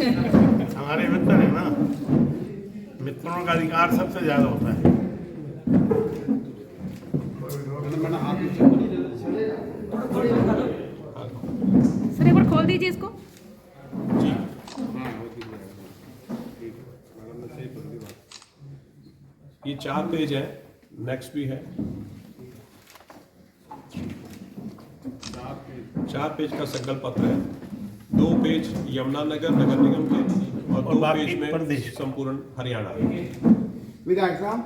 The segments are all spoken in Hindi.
हमारे मित्र है ना, मित्रों का अधिकार सबसे ज्यादा होता है। सर एक बार खोल दीजिए इसको। जी, ये 4 पेज है, नेक्स्ट भी है। 4 पेज का संकल्प पत्र है, 2 पेज यमुनानगर नगर निगम के और 2 पेज में प्रदेश संपूर्ण हरियाणा। विधायक साहब,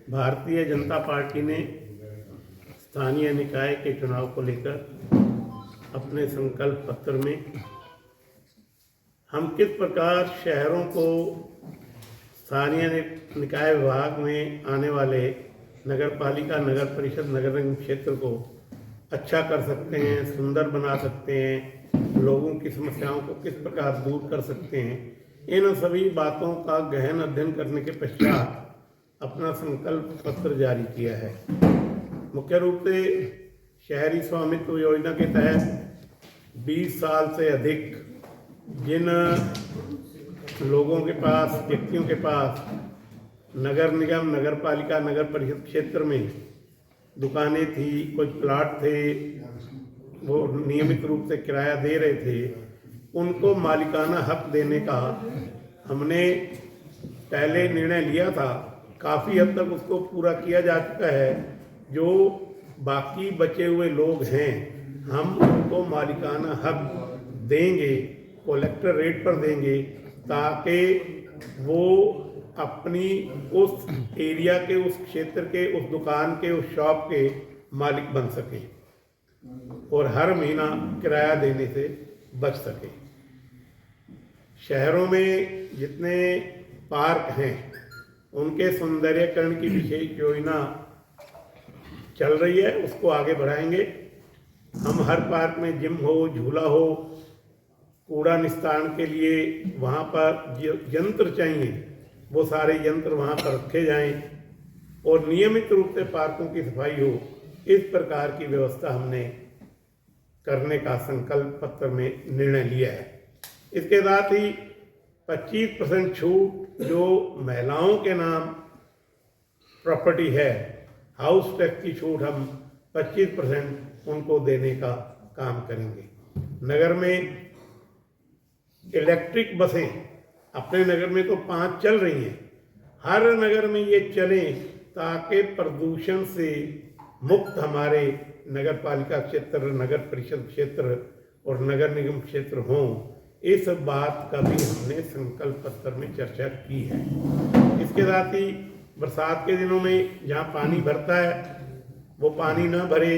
भारतीय जनता पार्टी ने स्थानीय निकाय के चुनाव को लेकर अपने संकल्प पत्र में हम किस प्रकार शहरों को स्थानीय निकाय विभाग में आने वाले नगर पालिका, नगर परिषद, नगर निगम क्षेत्र को अच्छा कर सकते हैं, सुंदर बना सकते हैं, लोगों की समस्याओं को किस प्रकार दूर कर सकते हैं, इन सभी बातों का गहन अध्ययन करने के पश्चात अपना संकल्प पत्र जारी किया है। मुख्य रूप से शहरी स्वामित्व योजना के तहत 20 साल से अधिक जिन लोगों के पास, व्यक्तियों के पास नगर निगम, नगर पालिका, नगर परिषद क्षेत्र में दुकानें थी, कुछ प्लाट थे, वो नियमित रूप से किराया दे रहे थे, उनको मालिकाना हक देने का हमने पहले निर्णय लिया था। काफ़ी हद तक उसको पूरा किया जा चुका है। जो बाकी बचे हुए लोग हैं, हम उनको मालिकाना हक देंगे, कलेक्टर रेट पर देंगे, ताकि वो अपनी उस एरिया के, उस क्षेत्र के, उस दुकान के, उस शॉप के मालिक बन सकें और हर महीना किराया देने से बच सकें। शहरों में जितने पार्क हैं उनके सौंदर्यीकरण की विशेष योजना चल रही है, उसको आगे बढ़ाएंगे। हम हर पार्क में जिम हो, झूला हो, कूड़ा निस्तारण के लिए वहाँ पर यंत्र चाहिए, वो सारे यंत्र वहाँ पर रखे जाएं और नियमित रूप से पार्कों की सफाई हो। इस प्रकार की व्यवस्था हमने करने का संकल्प पत्र में निर्णय लिया है। इसके साथ ही 25% छूट जो महिलाओं के नाम प्रॉपर्टी है, हाउस टैक्स की छूट हम 25% उनको देने का काम करेंगे। नगर में इलेक्ट्रिक बसें, अपने नगर में तो 5 चल रही हैं, हर नगर में ये चलें ताकि प्रदूषण से मुक्त हमारे नगर पालिका क्षेत्र, नगर परिषद क्षेत्र और नगर निगम क्षेत्र हों। इस बात का भी हमने संकल्प पत्र में चर्चा की है। इसके साथ ही बरसात के दिनों में जहाँ पानी भरता है वो पानी ना भरे,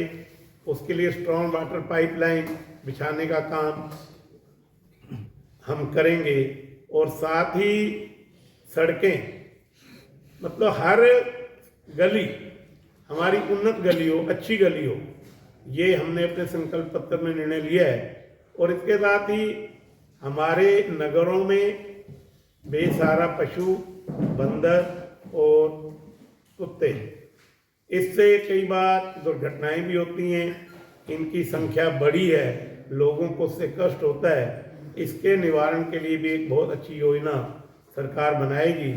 उसके लिए स्ट्रॉन्ग वाटर पाइपलाइन बिछाने का काम हम करेंगे। और साथ ही सड़कें, मतलब हर गली हमारी उन्नत गली हो, अच्छी गली हो, ये हमने अपने संकल्प पत्र में निर्णय लिया है। और इसके साथ ही हमारे नगरों में बेसहारा पशु, बंदर और कुत्ते, इससे कई बार दुर्घटनाएं भी होती हैं, इनकी संख्या बड़ी है, लोगों को उससे कष्ट होता है। इसके निवारण के लिए भी एक बहुत अच्छी योजना सरकार बनाएगी।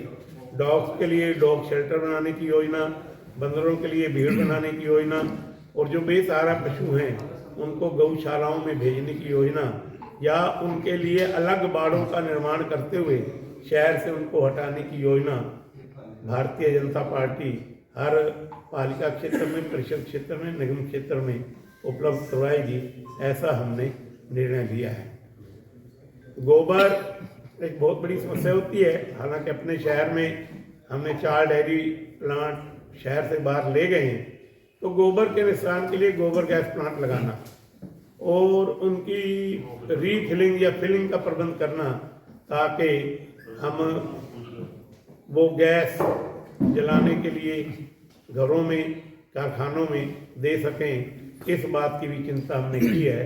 डॉग्स के लिए डॉग शेल्टर बनाने की योजना, बंदरों के लिए भीड़ बनाने की योजना, और जो बेसहारा पशु हैं उनको गौशालाओं में भेजने की योजना, या उनके लिए अलग बाड़ों का निर्माण करते हुए शहर से उनको हटाने की योजना भारतीय जनता पार्टी हर पालिका क्षेत्र में, परिषद क्षेत्र में, निगम क्षेत्र में उपलब्ध करवाएगी। ऐसा हमने निर्णय लिया है। गोबर एक बहुत बड़ी समस्या होती है। हालांकि अपने शहर में हमने 4 डेयरी प्लांट शहर से बाहर ले गए हैं, तो गोबर के निस्तारण के लिए गोबर गैस प्लांट लगाना और उनकी रीफिलिंग या फिलिंग का प्रबंध करना, ताकि हम वो गैस जलाने के लिए घरों में, कारखानों में दे सकें। इस बात की भी चिंता हमने की है।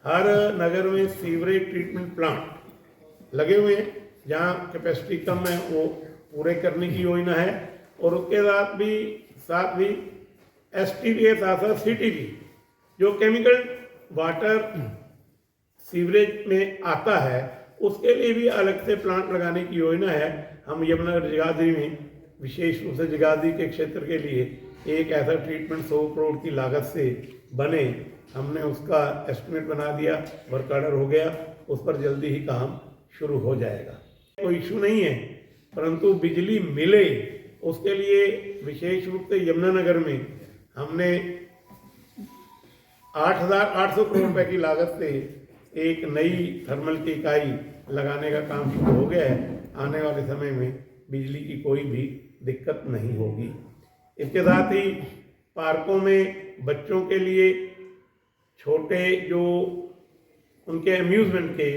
हर नगर में सीवरेज ट्रीटमेंट प्लांट लगे हुए हैं, जहाँ कैपेसिटी कम है वो पूरे करने की योजना है। और उसके साथ भी STP के साथ साथ CTP जो केमिकल वाटर सीवरेज में आता है उसके लिए भी अलग से प्लांट लगाने की योजना है। हम यमुनानगर जगाधरी में विशेष रूप से जगाधरी के क्षेत्र के लिए एक ऐसा ट्रीटमेंट 100 करोड़ की लागत से बने, हमने उसका एस्टिमेट बना दिया, वर्क ऑर्डर हो गया, उस पर जल्दी ही काम शुरू हो जाएगा। कोई इशू नहीं है, परंतु बिजली मिले उसके लिए विशेष रूप से यमुनानगर में हमने 8,800 करोड़ रुपए की लागत से एक नई थर्मल की इकाई लगाने का काम शुरू हो गया है। आने वाले समय में बिजली की कोई भी दिक्कत नहीं होगी। इसके साथ ही पार्कों में बच्चों के लिए छोटे जो उनके अम्यूजमेंट के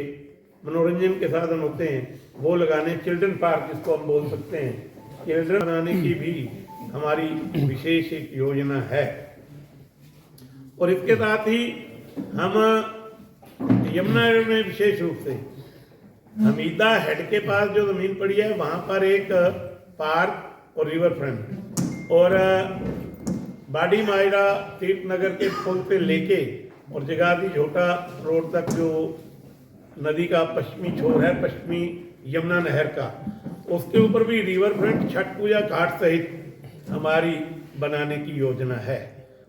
मनोरंजन के साधन होते हैं वो लगाने, चिल्ड्रन पार्क जिसको हम बोल सकते हैं, चिल्ड्रन बनाने की भी हमारी विशेष एक योजना है। और इसके साथ ही हम यमुनानगर में विशेष रूप से हमीदा हेड के पास जो जमीन पड़ी है वहां पर एक पार्क और रिवर फ्रंट और बाडी मायरा तीर्थ नगर के पुल से लेके और जगाधरी झोटा रोड तक जो नदी का पश्चिमी छोर है, पश्चिमी यमुना नहर का, उसके ऊपर भी रिवर फ्रंट छठ पूजा घाट सहित हमारी बनाने की योजना है।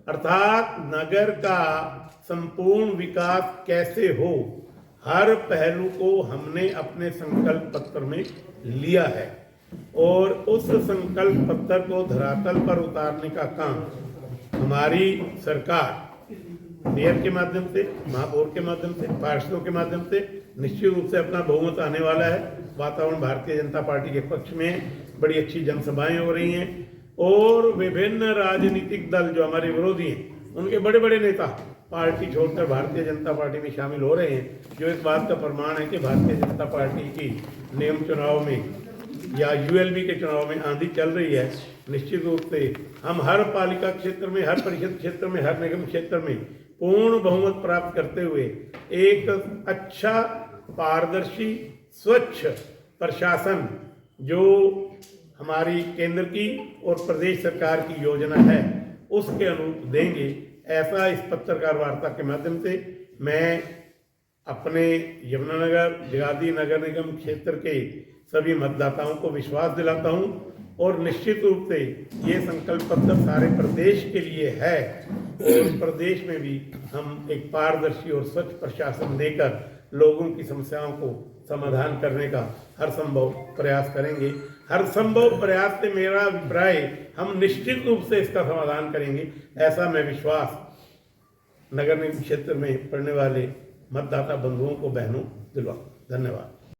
अर्थात नगर का संपूर्ण विकास कैसे हो, हर पहलू को हमने अपने संकल्प पत्र में लिया है और उस संकल्प पत्र को धरातल पर उतारने का काम हमारी सरकार मेयर के माध्यम से, महापौर के माध्यम से, पार्षदों के माध्यम से निश्चित रूप से अपना बहुमत आने वाला है। वातावरण भारतीय जनता पार्टी के पक्ष में बड़ी अच्छी जनसभाएं हो रही हैं और विभिन्न राजनीतिक दल जो हमारे विरोधी हैं उनके बड़े बड़े नेता पार्टी छोड़कर भारतीय जनता पार्टी में शामिल हो रहे हैं, जो इस बात का प्रमाण है कि भारतीय जनता पार्टी की नियम चुनाव में या यूएलबी के चुनाव में आंधी चल रही है। निश्चित रूप से हम हर पालिका क्षेत्र में, हर परिषद क्षेत्र में, हर निगम क्षेत्र में पूर्ण बहुमत प्राप्त करते हुए एक अच्छा, पारदर्शी, स्वच्छ प्रशासन जो हमारी केंद्र की और प्रदेश सरकार की योजना है उसके अनुरूप देंगे। ऐसा इस पत्रकार वार्ता के माध्यम से मैं अपने यमुनानगर जगाधरी नगर निगम क्षेत्र के सभी मतदाताओं को विश्वास दिलाता हूं और निश्चित रूप से ये संकल्प पत्र सारे प्रदेश के लिए है और प्रदेश में भी हम एक पारदर्शी और स्वच्छ प्रशासन देकर लोगों की समस्याओं को समाधान करने का हर संभव प्रयास करेंगे। हर संभव प्रयास से मेरा अभिप्राय हम निश्चित रूप से इसका समाधान करेंगे, ऐसा मैं विश्वास नगर निगम क्षेत्र में पड़ने वाले मतदाता बंधुओं को, बहनों दिलवा। धन्यवाद।